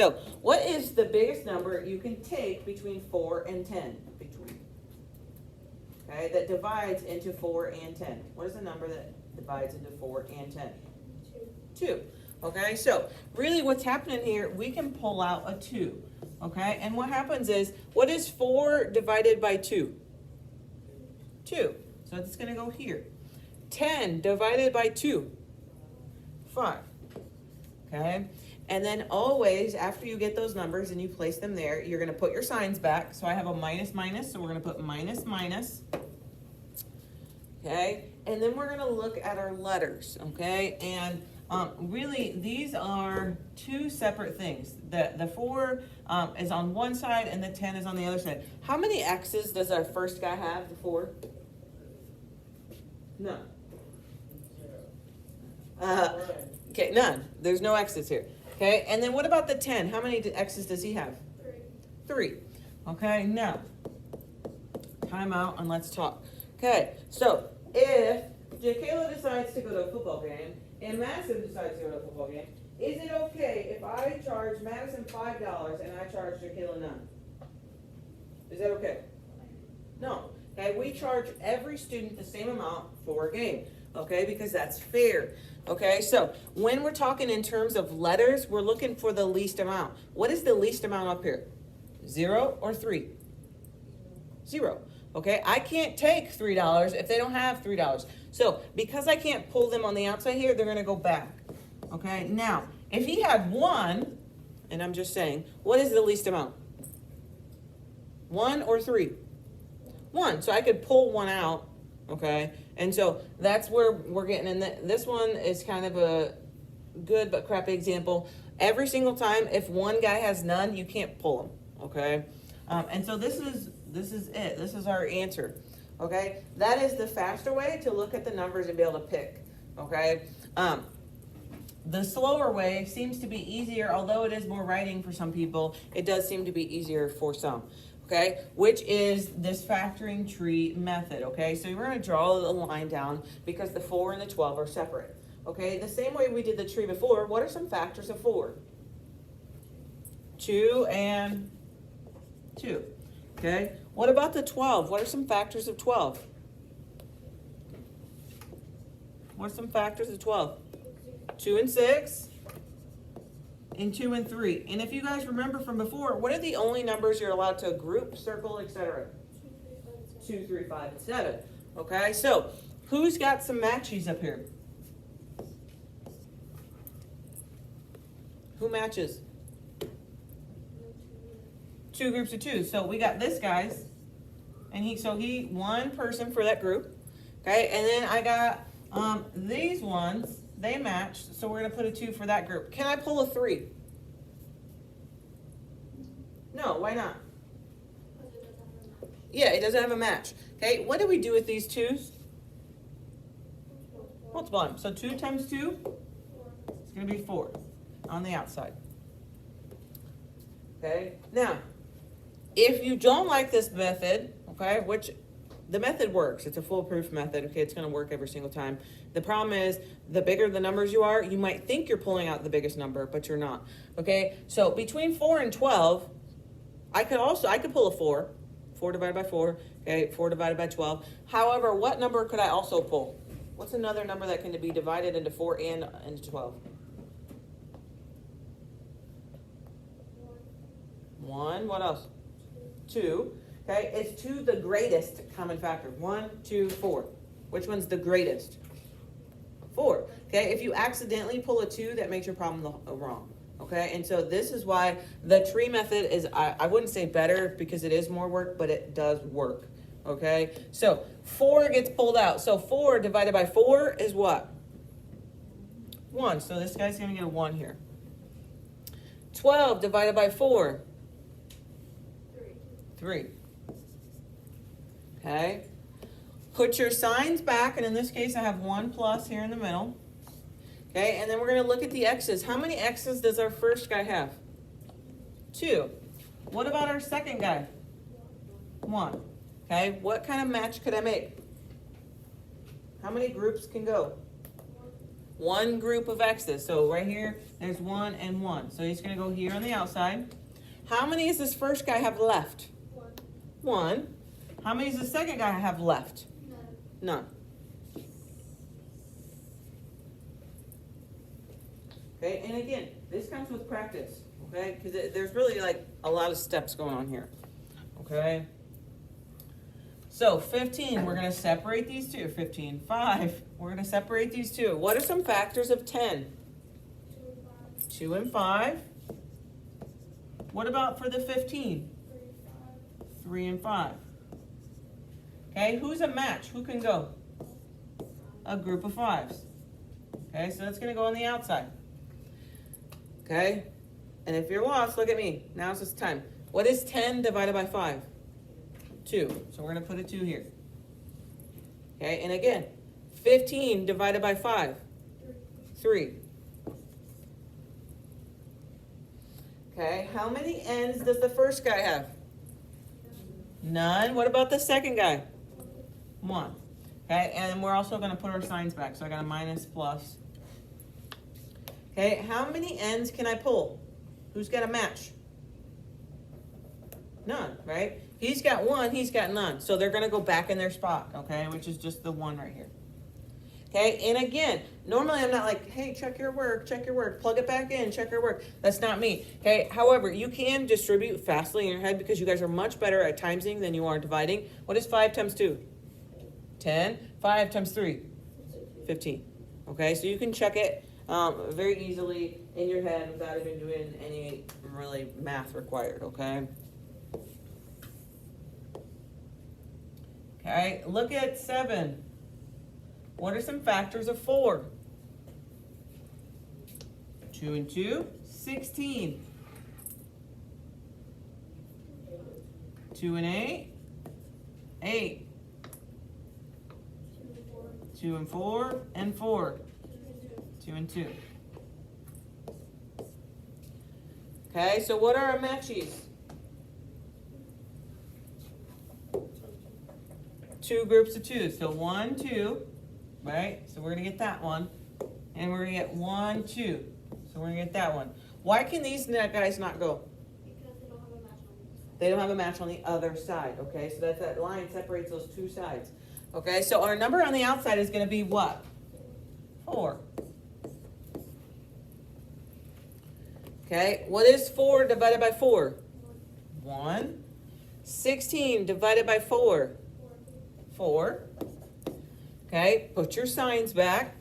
So what is the biggest number you can take between 4 and 10? Okay, that divides into 4 and 10. What is the number that divides into 4 and 10? 2. Okay, so really what's happening here, we can pull out a 2. Okay, and what happens is, what is 4 divided by 2? 2. So it's going to go here. 10 divided by 2? 5. Okay, and then always after you get those numbers and you place them there, you're going to put your signs back. So I have a minus minus, so we're going to put minus minus. Okay, and then we're going to look at our letters. Okay, and really these are two separate things. The 4 is on one side and the 10 is on the other side. How many X's does our first guy have, the 4? None. Okay, none. There's no X's here. Okay, and then what about the 10? How many X's does he have? 3. Okay, now, time out and let's talk. Okay, so if Jacayla decides to go to a football game and Madison decides to go to a football game, is it okay if I charge Madison $5 and I charge Jacayla none? Is that okay? No. Okay, we charge every student the same amount for a game. Okay, because that's fair. Okay, so when we're talking in terms of letters, we're looking for the least amount. What is the least amount up here? 0 or 3? 0. Okay, I can't take $3 if they don't have $3. So because I can't pull them on the outside here, they're going to go back. Okay, now if he had 1, and I'm just saying, what is the least amount? 1 or 3? 1. So I could pull 1 out. Okay, and so that's where we're getting in. This one is kind of a good but crappy example. Every single time, if one guy has none, you can't pull him. Okay, and so this is it. This is our answer. Okay, that is the faster way to look at the numbers and be able to pick. Okay, the slower way seems to be easier, although it is more writing for some people. It does seem to be easier for some. Okay, which is this factoring tree method. Okay, so we're going to draw the line down because the 4 and the 12 are separate. Okay, the same way we did the tree before. What are some factors of 4? 2 and 2. Okay, what about the 12? What are some factors of 12? What are some factors of 12? 2 and 6. And 2 and 3. And if you guys remember from before, what are the only numbers you're allowed to group, circle, etc.? 2, 3, 5, and 7. Okay, so who's got some matchies up here? Who matches? 2 groups of 2. So we got this guy's, and he one person for that group. Okay, and then I got these ones. They match, so we're going to put a 2 for that group. Can I pull a 3? No, why not? Yeah, it doesn't have a match. Okay, what do we do with these 2's? Multiply them. So 2 times 2, it's going to be 4 on the outside. Okay, now, if you don't like this method, okay, which the method works. It's a foolproof method. Okay, it's going to work every single time. The problem is, the bigger the numbers you are, you might think you're pulling out the biggest number, but you're not. Okay, so between 4 and 12, I could pull a 4. 4 divided by 4. Okay, 4 divided by 12. However, what number could I also pull? What's another number that can be divided into 4 and into 12? 1. What else? 2. Okay, is 2 the greatest common factor? 1, 2, 4. Which one's the greatest? 4. Okay, if you accidentally pull a 2, that makes your problem wrong. Okay, and so this is why the tree method is, I wouldn't say better because it is more work, but it does work. Okay, so 4 gets pulled out. So 4 divided by 4 is what? 1. So this guy's going to get a 1 here. 12 divided by 4? 3. Okay, put your signs back, and in this case I have 1 plus here in the middle. Okay, and then we're going to look at the X's. How many X's does our first guy have? 2. What about our second guy? 1. Okay, what kind of match could I make? How many groups can go? one group of x's. So right here, there's 1 and 1. So he's going to go here on the outside. How many does this first guy have left? 1. How many does the second guy have left? None. Okay, and again, this comes with practice, okay? Because there's really like a lot of steps going on here, okay? So 15, we're going to separate these two. 15, 5, we're going to separate these two. What are some factors of 10? 2 and 5. What about for the 15? 3 and 5. Okay, who's a match? Who can go? A group of 5s. Okay, so that's going to go on the outside. Okay, and if you're lost, look at me. Now's this time. What is 10 divided by 5? 2. So we're going to put a 2 here. Okay, and again, 15 divided by 5? 3. Okay, how many ends does the first guy have? None. What about the second guy? 1. Okay, and we're also going to put our signs back. So I got a minus, plus. Okay, how many ends can I pull? Who's got a match? None, right? He's got 1, he's got none. So they're going to go back in their spot, okay, which is just the 1 right here. Okay, and again, normally I'm not like, hey, check your work, plug it back in, check your work. That's not me. Okay, however, you can distribute fastly in your head because you guys are much better at timesing than you are dividing. What is 5 times 2? 10. 5 times 3? 15. Okay, so you can check it very easily in your head without even doing any really math required, okay? Okay, look at 7. What are some factors of 4? 2 and 2, 16. 2 and 8, 8. 2 and 4, and 4. 2 and 2. Okay, so what are our matchies? 2 groups of 2. So 1, 2. Right? So we're going to get that one. And we're going to get 1, 2. So we're going to get that one. Why can these guys not go? Because they don't have a match on the other side. They don't have a match on the other side. Okay? So that's that line separates those 2 sides. Okay? So our number on the outside is going to be what? 4. Okay? What is 4 divided by 4? 1. 16 divided by 4? 4. Okay, put your signs back.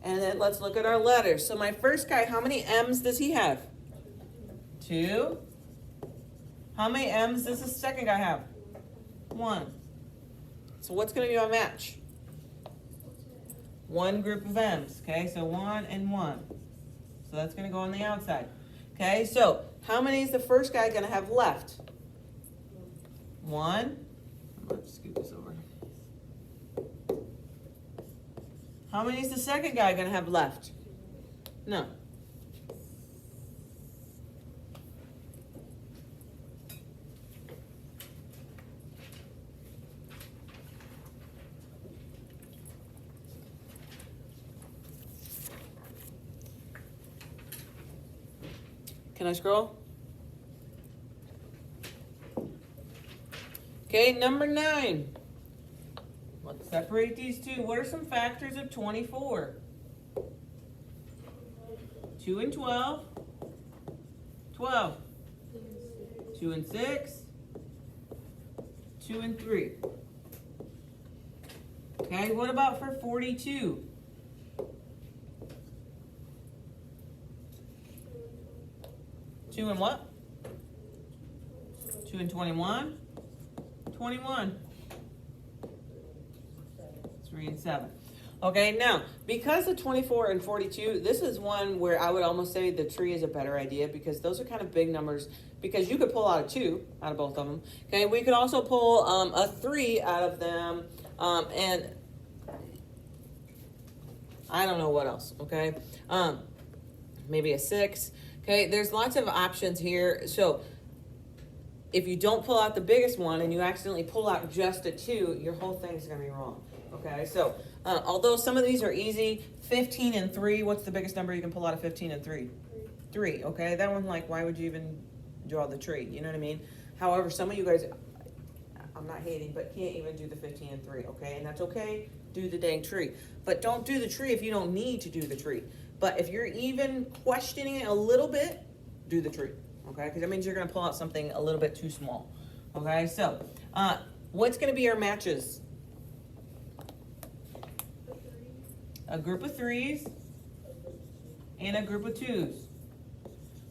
And then let's look at our letters. So my first guy, how many M's does he have? 2. How many M's does the second guy have? 1. So what's going to be my match? 1 group of M's. Okay, so 1 and 1. So that's going to go on the outside. Okay, so how many is the first guy going to have left? 1. Let's scoot this over. How many is the second guy going to have left? No. Can I scroll? Okay, number 9. Let's separate these two. What are some factors of 24? 2 and 12. 12. 2 and 6. 2 and 3. Okay, what about for 42? 2 and what? 2 and 21. 21. 3 and 7. Okay, now, because of 24 and 42, this is one where I would almost say the tree is a better idea because those are kind of big numbers because you could pull out a 2 out of both of them. Okay, we could also pull a 3 out of them and I don't know what else, okay? Maybe a 6. Okay, there's lots of options here. So if you don't pull out the biggest one and you accidentally pull out just a 2, your whole thing's going to be wrong. Okay, so although some of these are easy, 15 and 3, what's the biggest number you can pull out of 15 and 3? 3, okay? That one, like, why would you even draw the tree? You know what I mean? However, some of you guys, I'm not hating, but can't even do the 15 and 3, okay? And that's okay, do the dang tree. But don't do the tree if you don't need to do the tree. But if you're even questioning it a little bit, do the tree, okay? Because that means you're gonna pull out something a little bit too small, okay? So, what's gonna be our matches? A group of 3s and a group of 2s.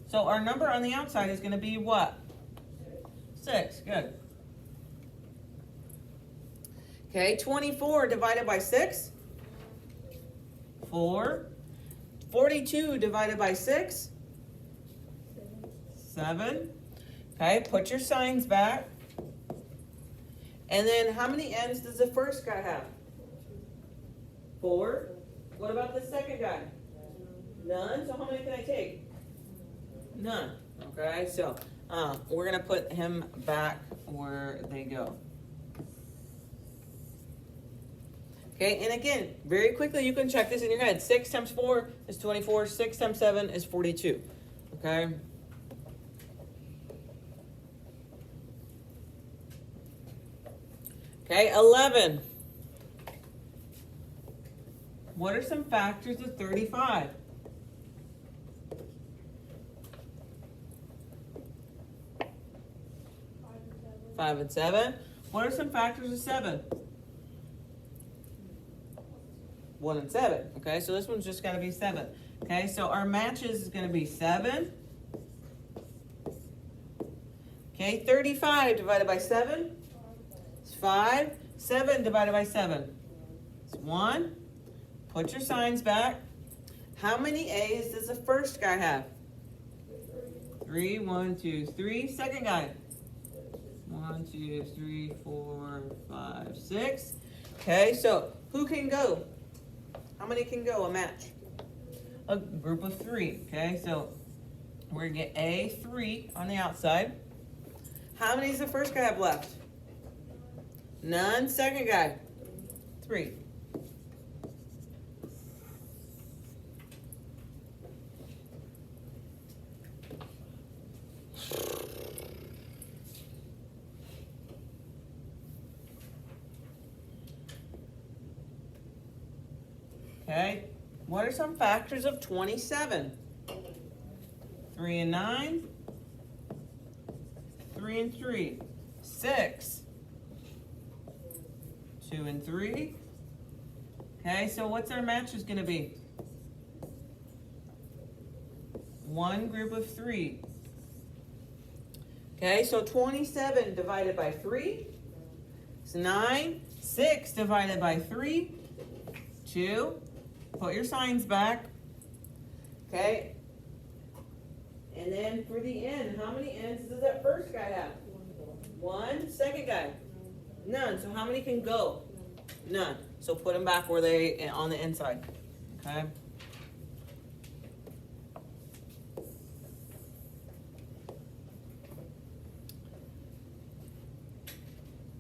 So our number on the outside is gonna be what? 6, good. Okay, 24 divided by 6, 4. 42 divided by 6, 7. Okay, put your signs back. And then how many ends does the first guy have? 4. What about the second guy? None. So how many can I take? None. Okay, so we're gonna put him back where they go. Okay, and again, very quickly you can check this in your head. 6 times 4 is 24. 6 times 7 is 42. Okay. Okay, 11. What are some factors of 35? 5 and 7. What are some factors of 7? 1 and 7. Okay, so this one's just got to be 7. Okay, so our matches is going to be 7. Okay, 35 divided by 7 is 5. 7 divided by 7 is 1. Put your signs back. How many A's does the first guy have? 3. 1, 2, 3. Second guy. 1, 2, 3, 4, 5, 6. Okay, so who can go? How many can go a match? A group of 3. Okay, so we're gonna get A3 on the outside. How many does the first guy have left? None. Second guy? 3. Okay, what are some factors of 27? 3 and 9, 3 and 3, 6, 2 and 3. Okay, so what's our matches going to be? 1 group of 3. Okay, so 27 divided by 3 is 9. 6 divided by 3, 2. Put your signs back. Okay. And then for the end, how many ends does that first guy have? 1. Second guy? None. So how many can go? None. So put them back where they on the inside. Okay.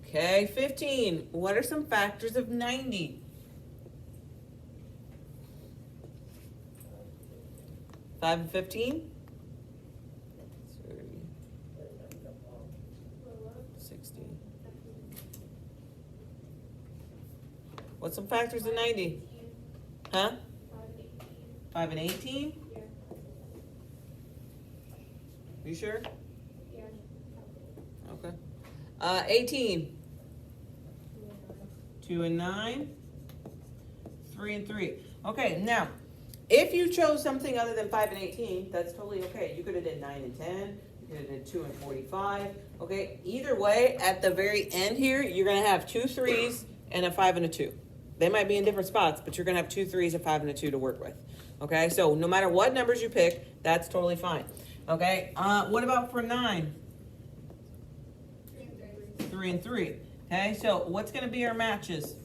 Okay, 15. What are some factors of 90? 5 and 15? 30, 60. What's some factors of 90? Huh? 5 and 18? Yeah. You sure? Yeah. Okay. 18. 2 and 9. 3 and 3. Okay, now, if you chose something other than 5 and 18, that's totally okay. You could have did 9 and 10. You could have did 2 and 45. Okay, either way, at the very end here, you're going to have 2 3s and a 5 and a 2. They might be in different spots, but you're going to have 2 3s, a 5 and a 2 to work with. Okay, so no matter what numbers you pick, that's totally fine. Okay, what about for 9? 3 and 3. Okay, so what's going to be our matches?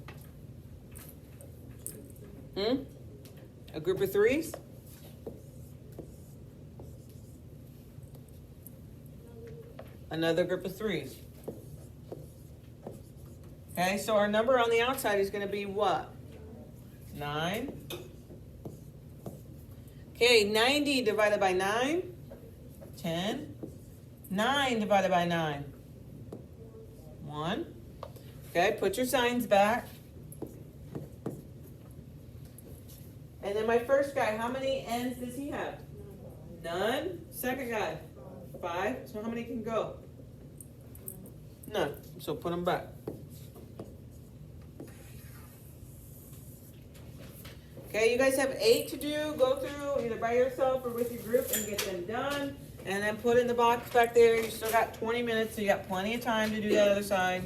A group of 3s? Another group of 3s. Okay, so our number on the outside is gonna be what? 9. Okay, 90 divided by 9, 10. 9 divided by 9, 1. Okay, put your signs back. And then my first guy, how many ends does he have? None. Second guy, 5. So how many can go? None. So put them back. Okay, you guys have 8 to do. Go through either by yourself or with your group and get them done. And then put in the box back there. You still got 20 minutes, so you got plenty of time to do the other side.